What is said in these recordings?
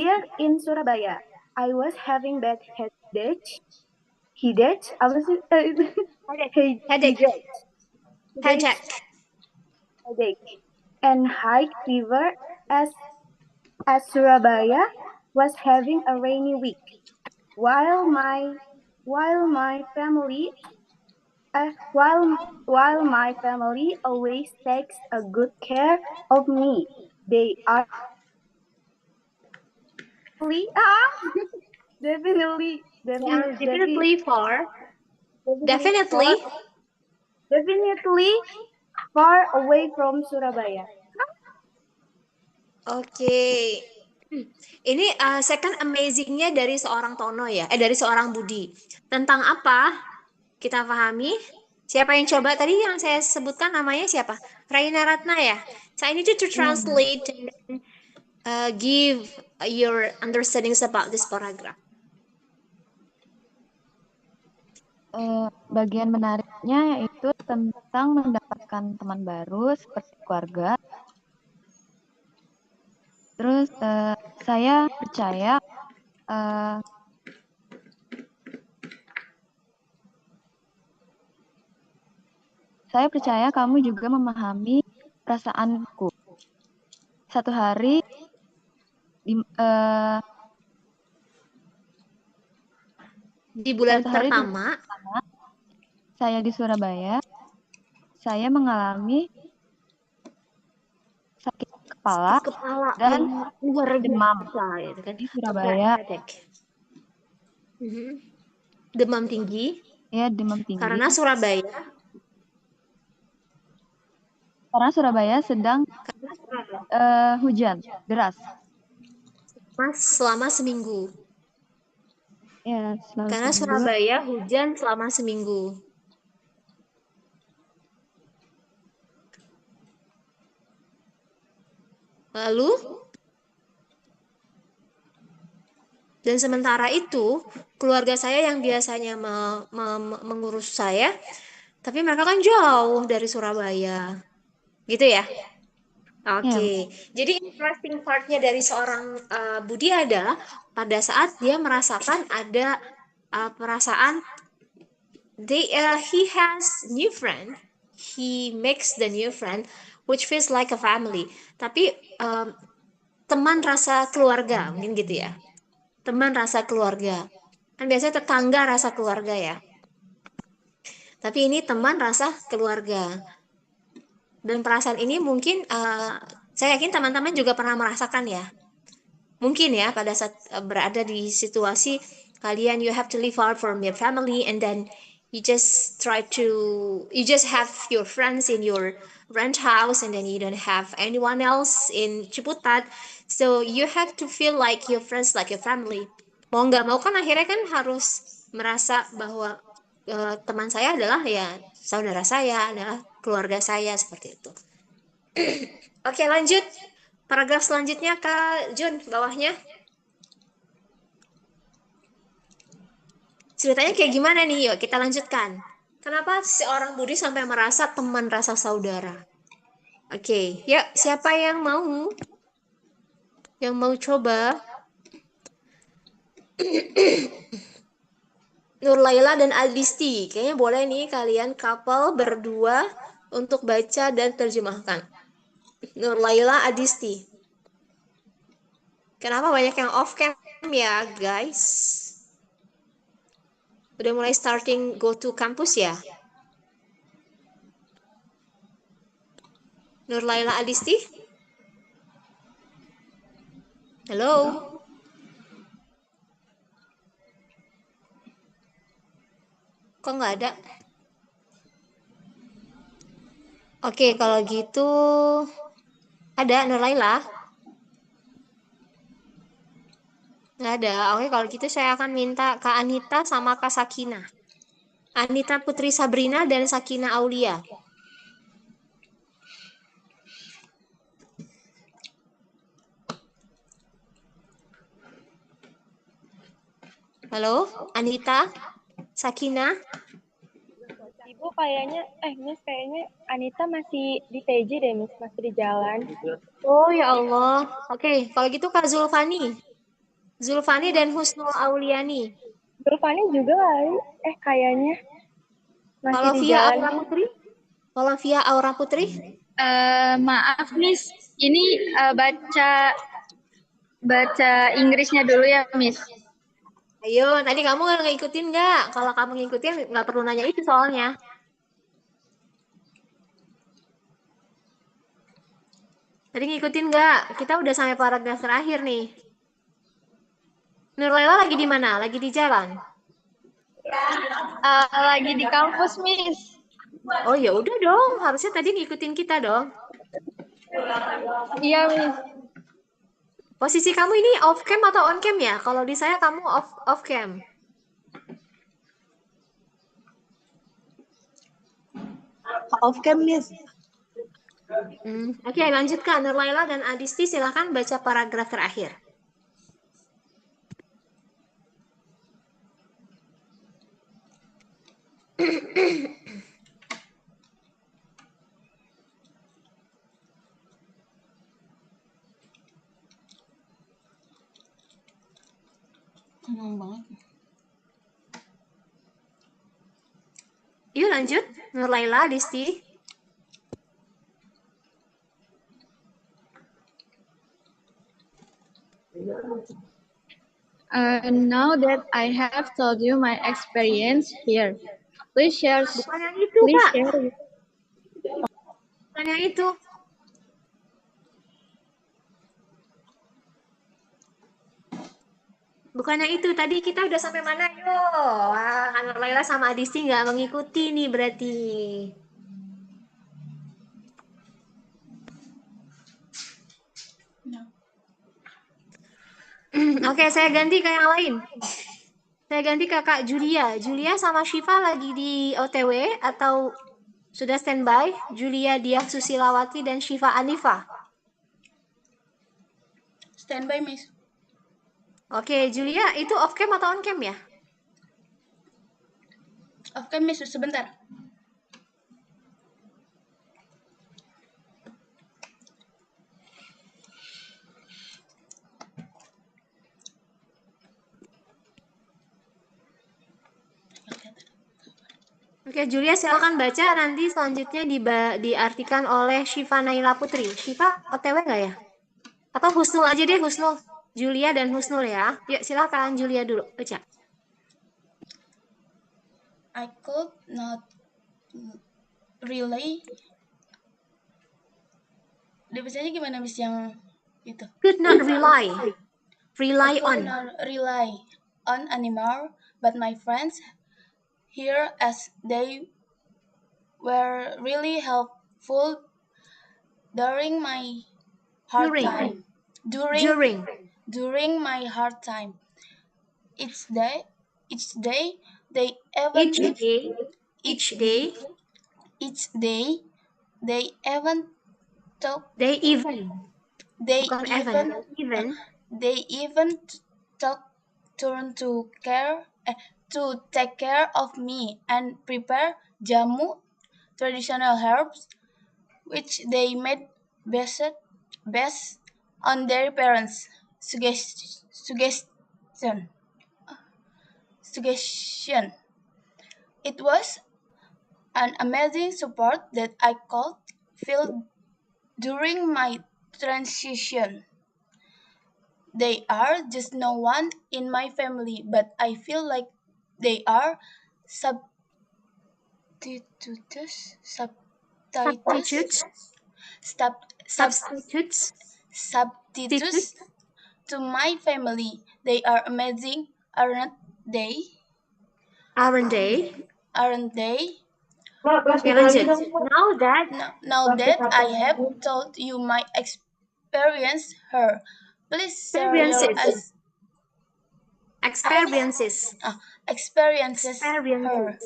Here in Surabaya, I was having bad headache. Headache? Apa sih? Headache. Headache. And high fever as Surabaya was having a rainy week. While my family while my family always takes a good care of me, they are definitely Definitely far. definitely Definitely. definitely far away from Surabaya. Oke. Ini second amazingnya dari seorang Tono ya, dari seorang Budi. Tentang apa? Kita pahami. Siapa yang coba tadi yang saya sebutkan namanya siapa? Raina Ratna ya. So I need you to translate and give your understandings about this paragraph. Bagian menariknya yaitu tentang mendapatkan teman baru seperti keluarga. Terus saya percaya kamu juga memahami perasaanku. Satu hari di bulan pertama saya di Surabaya, saya mengalami sakit kepala dan demam di Surabaya. Demam tinggi. Ya, demam tinggi. Karena Surabaya sedang hujan deras. Selama seminggu. Ya, karena Surabaya hujan selama seminggu. Lalu, dan sementara itu, keluarga saya yang biasanya mengurus saya, tapi mereka kan jauh dari Surabaya. Gitu ya? Oke. Jadi interesting part-nya dari seorang Budi adalah pada saat dia merasakan ada perasaan he has new friend, he makes the new friend which feels like a family. Tapi teman rasa keluarga, mungkin gitu ya. Teman rasa keluarga. Kan biasanya tetangga rasa keluarga ya. Tapi ini teman rasa keluarga. Dan perasaan ini mungkin saya yakin teman-teman juga pernah merasakan ya. Mungkin ya pada saat berada di situasi kalian you have to live far from your family and then you just have your friends in your rent house and then you don't have anyone else in Ciputat. So you have to feel like your friends like your family. Mau nggak mau kan akhirnya kan harus merasa bahwa teman saya adalah ya saudara saya, adalah keluarga saya seperti itu. Oke, lanjut. Paragraf selanjutnya Kak Jun, bawahnya. Ceritanya kayak gimana nih? Yuk kita lanjutkan. Kenapa seorang Budi sampai merasa teman rasa saudara? Oke, yuk siapa yang mau? Yang mau coba? Nur Laila dan Adisti. Kayaknya boleh nih kalian couple berdua untuk baca dan terjemahkan. Nur Laila, Adisti. Kenapa banyak yang off cam ya, guys? Udah mulai starting go to campus ya? Nur Laila, Adisti? Halo? Kok nggak ada? Oke, kalau gitu ada Nur Laila? Nggak ada. Oke, kalau gitu saya akan minta Kak Anita sama Kak Sakina. Anita Putri Sabrina dan Sakina Aulia. Halo, Anita, Sakina. Ibu kayaknya, Miss kayaknya Anita masih di TJ deh, Miss, masih di jalan. Oh ya Allah. Oke, kalau gitu Kak Zulfani. Zulfani dan Husnul Auliani. Zulfani juga kali. Kayaknya masih Kalau di Via jalan. Aura Putri? Kalau Via Aura Putri? Maaf, Miss. Ini baca Inggrisnya dulu ya, Miss. Ayo, tadi kamu ngikutin nggak? Kalau kamu ngikutin, nggak perlu nanya itu soalnya. Tadi ngikutin nggak? Kita udah sampai paragraf terakhir nih. Nurlela lagi di mana? Lagi di jalan? Lagi di kampus, Miss. Oh ya udah dong, harusnya tadi ngikutin kita dong. Iya, Miss. Posisi kamu ini off cam atau on cam ya? Kalau di saya kamu off cam. Off cam, Miss. Oke, lanjutkan. Nurlaila dan Adisti silakan baca paragraf terakhir. Senang banget. Yuk lanjut. Nurlaila, Adisti. Now that I have told you my experience here, please share. Bukan yang itu, Please Kak. share. Bukan yang itu. Bukan yang itu. Tadi kita udah sampai mana? Yo, Nurlaila sama Adisti nggak mengikuti nih berarti. Oke, saya ganti ke yang lain. Saya ganti ke Kak Julia. Julia sama Syifa lagi di OTW atau sudah standby? Julia Diah Susilawati dan Syifa Anifa. Standby, Miss. Oke, Julia itu off cam atau on cam ya? Off cam, Miss. Sebentar. Oke, Julia silakan baca, nanti selanjutnya diartikan oleh Syifa Naila Putri. Syifa OTW nggak ya? Atau Husnul aja deh, Husnul. Julia dan Husnul ya. Yuk silakan Julia dulu baca. I could not really. Dibacanya gimana, Miss, yang itu? Could not rely. Rely I could on. not rely on anymore, but my friends here, as they were really helpful during my hard During. time. During my hard time. Each day, they even Each day. They even took. They even. They Bukan even. Even. They even took turn to take care of me and prepare jamu, traditional herbs, which they made best on their parents' suggestion. It was an amazing support that I could feel during my transition. They are just no one in my family, but I feel like they are substitutes to my family. They are amazing, aren't they? Aren't they? Oke, lanjut. Now that I have told you my experience her, please share your experiences her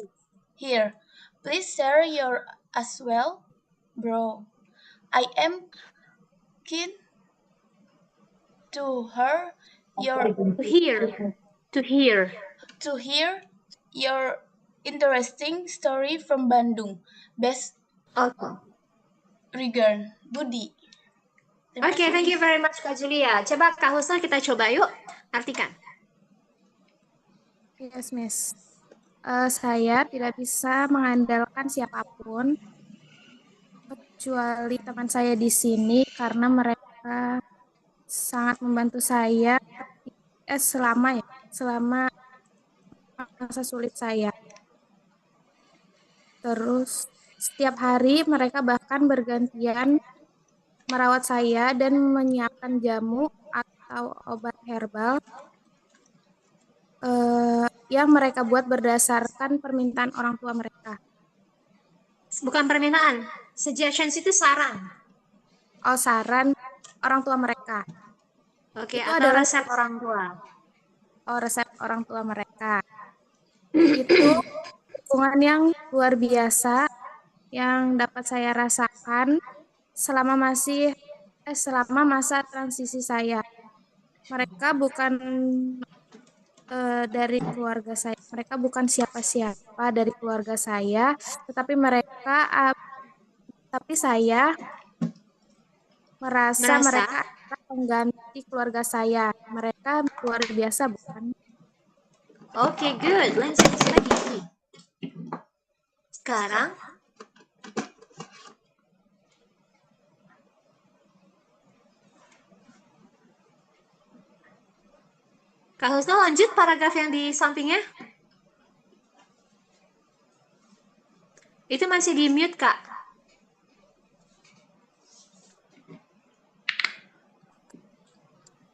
here. Please share your as well, bro. I am keen to hear your interesting story from Bandung. Best regard, Budi. Oke, thank you very much Kak Julia. Coba Kak Husna kita coba yuk. Artikan. Yes, Miss. Saya tidak bisa mengandalkan siapapun kecuali teman saya di sini karena mereka sangat membantu saya selama masa sulit saya. Terus setiap hari mereka bahkan bergantian merawat saya dan menyiapkan jamu atau obat herbal yang mereka buat berdasarkan permintaan orang tua mereka. Bukan permintaan, suggestions itu saran. Oh, saran orang tua mereka. Oke, Itu atau adalah resep orang tua. Oh, resep orang tua mereka. Itu hubungan yang luar biasa yang dapat saya rasakan selama masa transisi saya. Mereka bukan dari keluarga saya. Mereka bukan siapa-siapa dari keluarga saya, tapi saya merasa mereka adalah pengganti keluarga saya. Mereka luar biasa, bukan? Oke, good. Lanjut lagi. Sekarang Kak Husna lanjut paragraf yang di sampingnya. Itu masih di mute, Kak.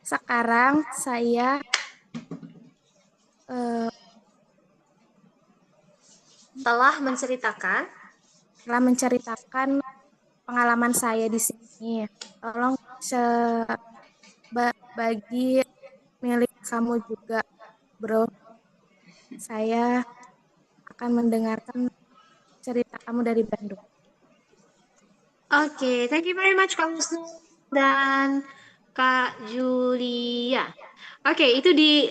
Sekarang saya telah menceritakan pengalaman saya di sini. Tolong bagi milik kamu juga, bro. Saya akan mendengarkan cerita kamu dari Bandung. Oke, thank you very much Kak Husnu dan Kak Julia. Oke, itu di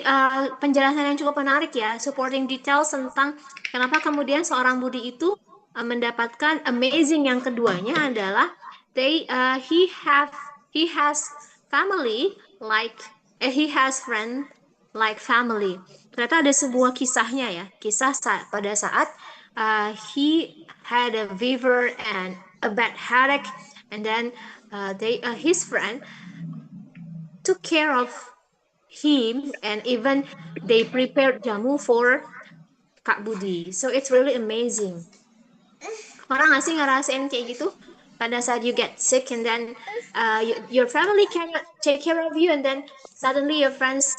penjelasan yang cukup menarik ya, supporting details tentang kenapa kemudian seorang Budi itu mendapatkan amazing yang keduanya adalah he has family like he has friend like family. Ternyata ada sebuah kisahnya ya, pada saat he had a fever and a bad headache, and then his friend took care of him, and even they prepared jamu for Kak Budi. So it's really amazing. Orang nggak sih ngerasain kayak gitu? Pada saat you get sick and then your family cannot take care of you, and then suddenly your friends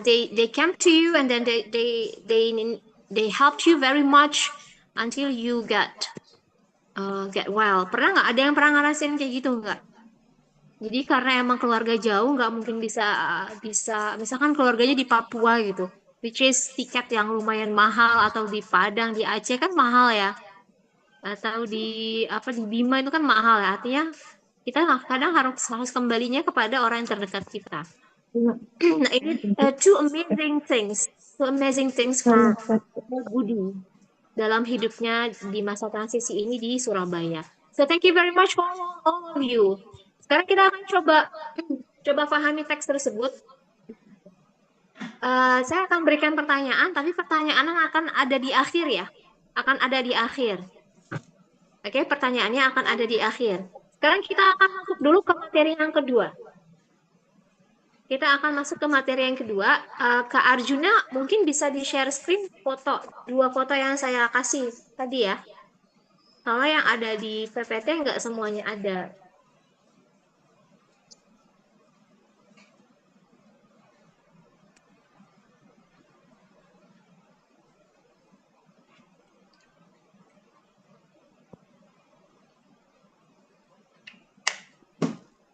they came to you, and then they helped you very much until you get well. Pernah nggak ada yang pernah ngerasain kayak gitu nggak? Jadi karena emang keluarga jauh nggak mungkin bisa misalkan keluarganya di Papua gitu, which is tiket yang lumayan mahal, atau di Padang, di Aceh kan mahal ya, atau di Bima itu kan mahal ya. Artinya kita kadang harus kembalinya kepada orang yang terdekat kita. Nah ini two amazing things for Budi dalam hidupnya di masa transisi ini di Surabaya. So thank you very much for all of you. Sekarang kita akan coba pahami teks tersebut. Saya akan berikan pertanyaan, tapi pertanyaan akan ada di akhir ya. Akan ada di akhir. Oke, pertanyaannya akan ada di akhir. Sekarang kita akan masuk dulu ke materi yang kedua. Kita akan masuk ke materi yang kedua. Kak Arjuna mungkin bisa di-share screen dua foto yang saya kasih tadi ya. Kalau yang ada di PPT nggak semuanya ada.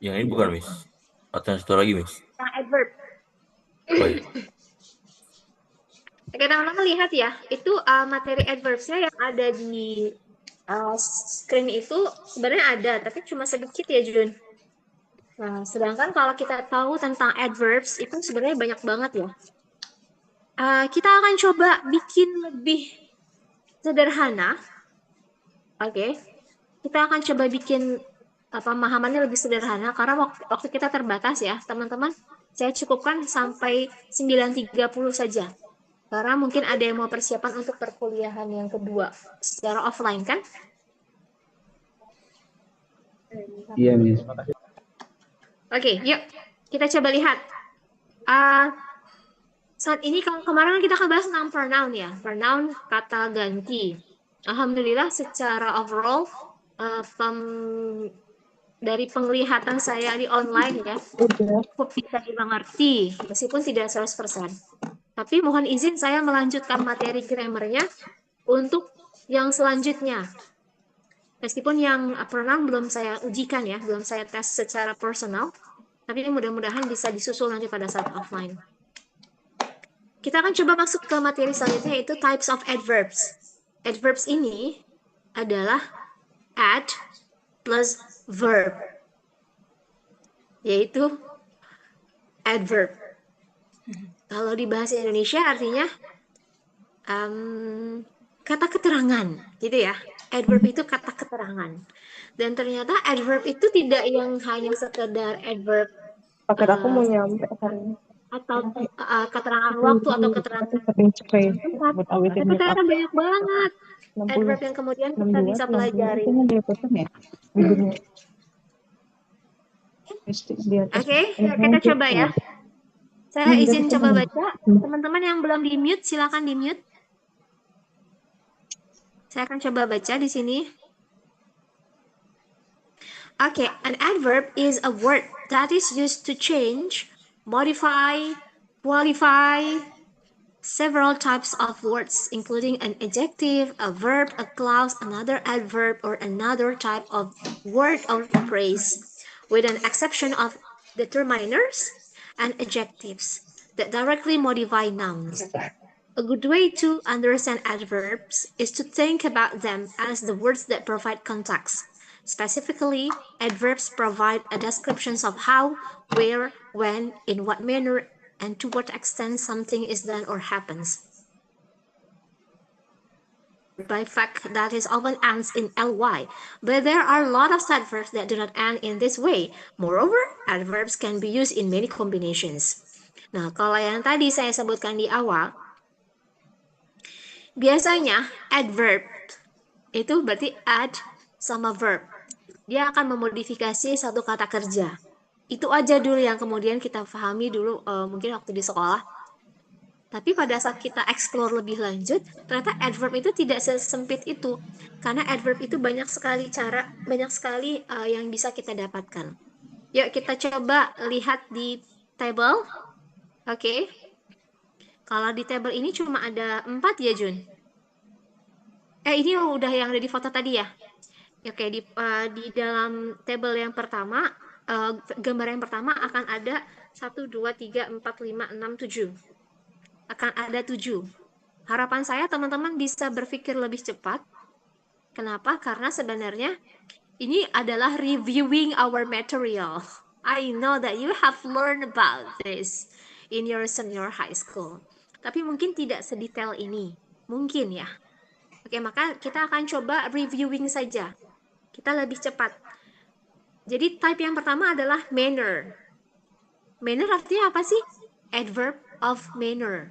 Yang ini bukan, Miss. Atau yang satu lagi, Miss? Yang adverb. Oh, iya. Oke, teman-teman lihat ya, itu materi adverbsnya yang ada di screen itu sebenarnya ada, tapi cuma sedikit ya, Jun. Nah, sedangkan kalau kita tahu tentang adverbs itu sebenarnya banyak banget ya. Kita akan coba bikin lebih sederhana. Oke. Kita akan coba bikin pemahamannya lebih sederhana karena waktu kita terbatas ya, teman-teman. Saya cukupkan sampai 9.30 saja. Karena mungkin ada yang mau persiapan untuk perkuliahan yang kedua secara offline kan? Iya, Miss. Oke, yuk kita coba lihat. Saat ini kalau kemarin kita akan bahas tentang pronoun ya, pronoun kata ganti. Alhamdulillah secara overall dari penglihatan saya di online ya, cukup bisa dimengerti meskipun tidak 100%. Tapi mohon izin saya melanjutkan materi grammarnya untuk yang selanjutnya. Meskipun yang pronoun belum saya ujikan ya, belum saya tes secara personal, tapi mudah-mudahan bisa disusul nanti pada saat offline. Kita akan coba masuk ke materi selanjutnya, yaitu types of adverbs. Adverbs ini adalah add plus verb, yaitu adverb. Kalau di bahasa Indonesia artinya kata keterangan, gitu ya. Adverb itu kata keterangan. Dan ternyata adverb itu tidak yang hanya sekedar adverb Paket aku mau nyampe hari. atau keterangan waktu atau keterangan tempat, tapi ternyata banyak banget adverb yang kemudian kita bisa pelajari. Oke, kita coba ya. Saya izin coba baca. Teman-teman yang belum di-mute, silakan di-mute. Saya akan coba baca di sini. Okay, an adverb is a word that is used to change, modify, qualify several types of words, including an adjective, a verb, a clause, another adverb, or another type of word or phrase, with an exception of determiners and adjectives that directly modify nouns. A good way to understand adverbs is to think about them as the words that provide context. Specifically, adverbs provide a descriptions of how, where, when, in what manner, and to what extent something is done or happens. By fact, that is often ends in ly, but there are a lot of adverbs that do not end in this way. Moreover, adverbs can be used in many combinations. Nah, kalau yang tadi saya sebutkan di awal, biasanya adverb itu berarti add sama verb. Dia akan memodifikasi satu kata kerja. Itu aja dulu yang kemudian kita pahami dulu mungkin waktu di sekolah. Tapi pada saat kita explore lebih lanjut, ternyata adverb itu tidak sesempit itu. Karena adverb itu banyak sekali cara, banyak sekali yang bisa kita dapatkan. Yuk kita coba lihat di table. Oke. Kalau di table ini cuma ada 4 ya, Jun? Ini udah yang ada di foto tadi ya? Oke, di dalam table yang pertama, gambar yang pertama akan ada 1, 2, 3, 4, 5, 6, 7. Akan ada 7. Harapan saya teman-teman bisa berpikir lebih cepat. Kenapa? Karena sebenarnya ini adalah reviewing our material. I know that you have learned about this in your senior high school. Tapi mungkin tidak sedetail ini. Mungkin ya. Oke, maka kita akan coba reviewing saja. Kita lebih cepat. Jadi type yang pertama adalah manner. Manner artinya apa sih? Adverb of manner.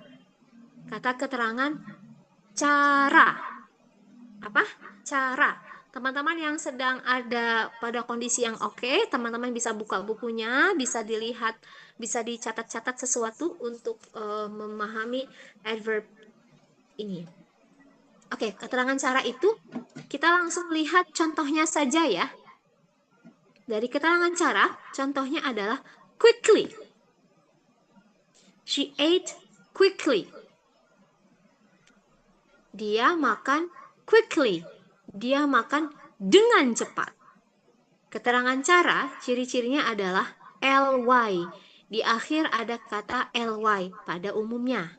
Kata keterangan cara. Apa? Cara. Teman-teman yang sedang ada pada kondisi yang oke, teman-teman bisa buka bukunya, bisa dilihat, bisa dicatat-catat sesuatu untuk memahami adverb ini. Oke, keterangan cara itu kita langsung lihat contohnya saja ya. Dari keterangan cara, contohnya adalah quickly. She ate quickly. Dia makan quickly. Dia makan dengan cepat. Keterangan cara, ciri-cirinya adalah ly. Di akhir ada kata ly pada umumnya.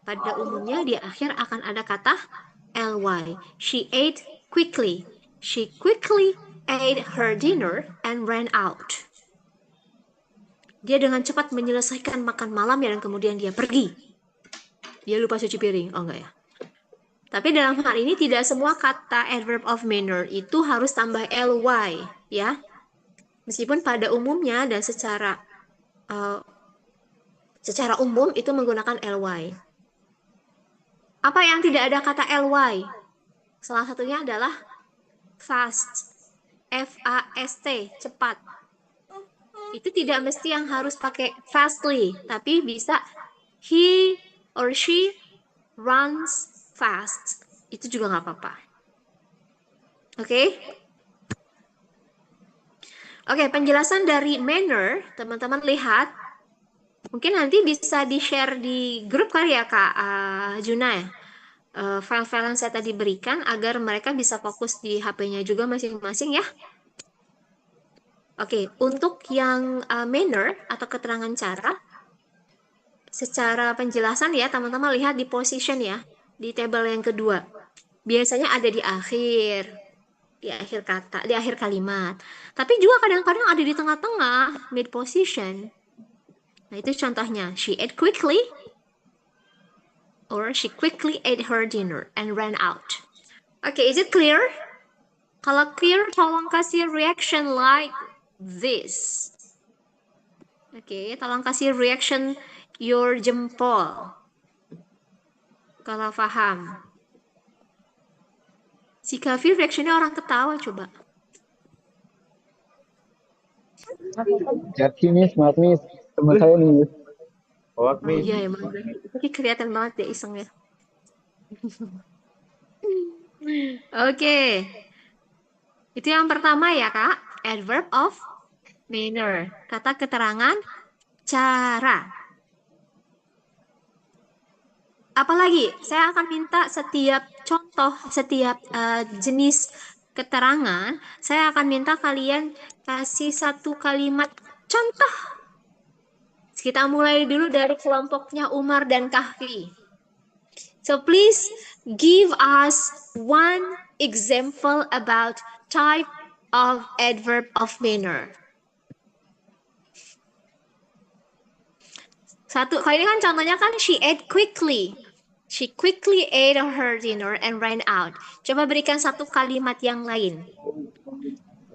Pada umumnya di akhir akan ada kata ly. She ate quickly. She quickly ate her dinner and ran out. Dia dengan cepat menyelesaikan makan malam dan kemudian dia pergi. Dia lupa cuci piring. Oh enggak ya. Tapi dalam hal ini tidak semua kata adverb of manner itu harus tambah ly ya. Meskipun pada umumnya dan secara Secara umum itu menggunakan ly. Apa yang tidak ada kata ly? Salah satunya adalah fast. F-A-S-T, cepat. Itu tidak mesti yang harus pakai fastly, tapi bisa he or she runs fast. Itu juga nggak apa-apa. Oke? Oke, penjelasan dari manner, teman-teman lihat. Mungkin nanti bisa di-share di grup kali ya, Kak Juna ya. File-file yang saya tadi berikan agar mereka bisa fokus di HP-nya juga masing-masing ya. Oke, untuk yang manner atau keterangan cara, secara penjelasan ya, teman-teman lihat di position ya, di tabel yang kedua. Biasanya ada di akhir kata, di akhir kalimat. Tapi juga kadang-kadang ada di tengah-tengah, mid position. Nah, itu contohnya. She ate quickly, or she quickly ate her dinner and ran out. Oke, is it clear? Kalau clear, tolong kasih reaction like this. Oke, tolong kasih reaction your jempol. Kalau paham. Si Kavi reactionnya orang ketawa coba. Jadi Miss, maaf Miss, teman saya nih Miss. Oh iya emang. Tapi kelihatan banget ya isengnya. Oke. Itu yang pertama ya Kak. Adverb of manner. Kata keterangan cara. Apalagi saya akan minta setiap contoh, setiap jenis keterangan, saya akan minta kalian kasih satu kalimat contoh. Kita mulai dulu dari kelompoknya Umar dan Kahfi. So please give us one example about type of adverb of manner. Satu, kali ini kan contohnya kan she ate quickly. She quickly ate her dinner and ran out. Coba berikan satu kalimat yang lain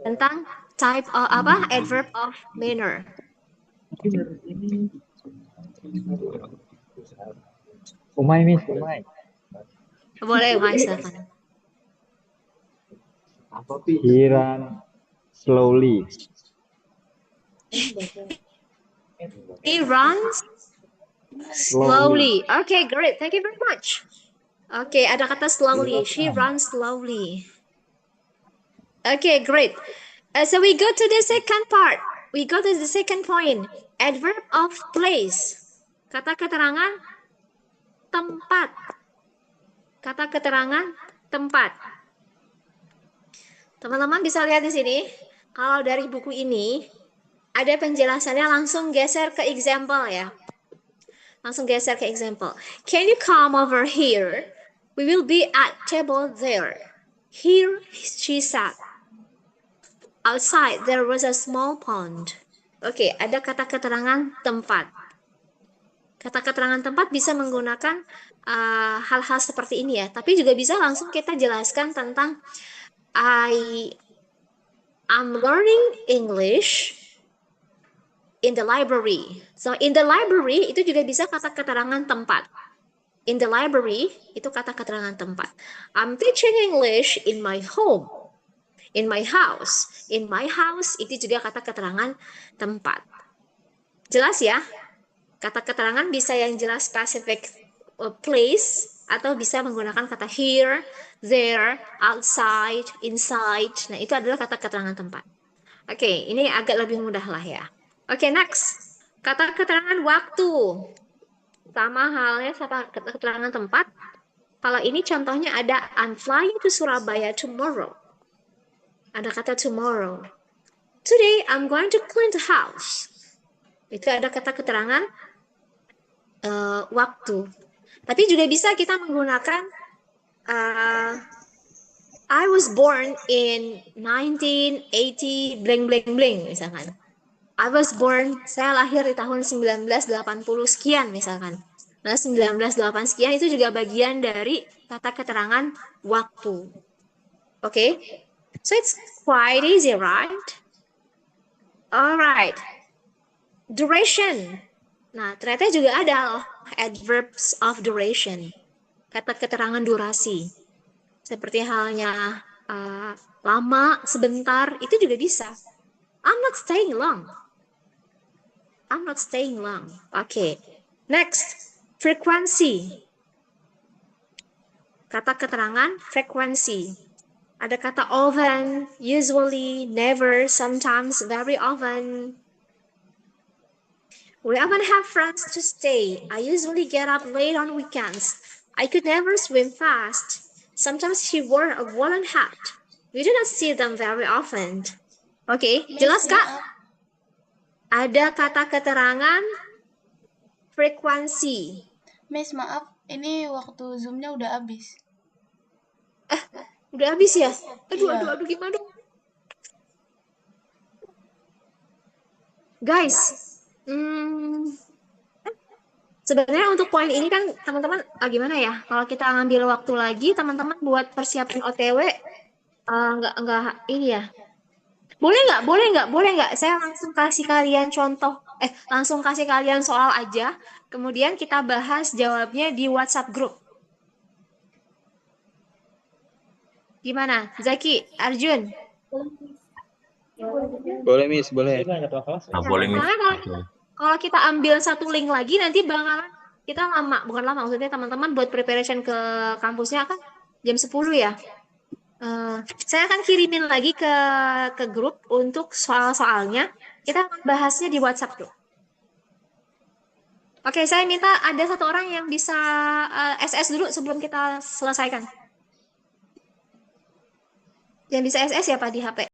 tentang type of adverb of manner. Umay Miss, umay. Boleh, Mas, silakan. He ran slowly. He runs slowly. Okay, great. Thank you very much. Okay, ada kata slowly. She runs slowly. Okay, great. So we go to the second part. We go to the second point. Adverb of place. Kata keterangan tempat. Kata keterangan tempat. Teman-teman bisa lihat di sini. Kalau dari buku ini ada penjelasannya, langsung geser ke example ya. Langsung geser ke example. Can you come over here? We will be at table there. Here she sat. Outside there was a small pond. Oke, ada kata keterangan tempat. Kata keterangan tempat bisa menggunakan hal-hal seperti ini ya. Tapi juga bisa langsung kita jelaskan tentang I'm learning English in the library. So in the library itu juga bisa kata keterangan tempat. In the library itu kata keterangan tempat. I'm teaching English in my home. In my house. In my house itu juga kata keterangan tempat. Jelas ya? Kata keterangan bisa yang jelas specific place atau bisa menggunakan kata here, there, outside, inside. Nah, itu adalah kata keterangan tempat. Oke, ini agak lebih mudah lah ya. Oke, next. Kata keterangan waktu. Sama halnya sama kata keterangan tempat. Kalau ini contohnya ada I'm flying to Surabaya tomorrow. Ada kata tomorrow. Today I'm going to clean the house. Itu ada kata keterangan waktu. Tapi juga bisa kita menggunakan I was born in 1980 blank blank blank misalkan. I was born, saya lahir di tahun 1980 sekian misalkan. Nah, 1980 sekian itu juga bagian dari kata keterangan waktu. Oke? So it's quite easy, right? Alright. Duration. Nah, ternyata juga ada loh adverbs of duration, kata keterangan durasi. Seperti halnya lama, sebentar, itu juga bisa. I'm not staying long. I'm not staying long. Oke. Next, frequency. Kata keterangan frekuensi. Ada kata often, usually, never, sometimes, very often. We often have friends to stay. I usually get up late on weekends. I could never swim fast. Sometimes he wore a woolen hat. We do not see them very often. Oke, jelas Kak? Maaf. Ada kata keterangan frekuensi. Miss, maaf, ini waktu Zoom-nya udah habis. Udah habis ya? Iya. Aduh, gimana dong? Guys, sebenarnya untuk poin ini kan teman-teman gimana ya? Kalau kita ngambil waktu lagi, teman-teman buat persiapan OTW, nggak ini ya? Boleh nggak? Saya langsung kasih kalian contoh, langsung kasih kalian soal aja. Kemudian kita bahas jawabnya di WhatsApp grup. Gimana, Zaki, Arjun? Boleh, Miss, boleh. Nah, boleh Miss. Karena kalau kita ambil satu link lagi, nanti bakalan kita bukan lama, maksudnya teman-teman buat preparation ke kampusnya kan jam 10 ya. Saya akan kirimin lagi ke grup untuk soal-soalnya. Kita bahasnya di WhatsApp tuh. Oke, saya minta ada satu orang yang bisa SS dulu sebelum kita selesaikan. Yang bisa SS ya Pak di HP.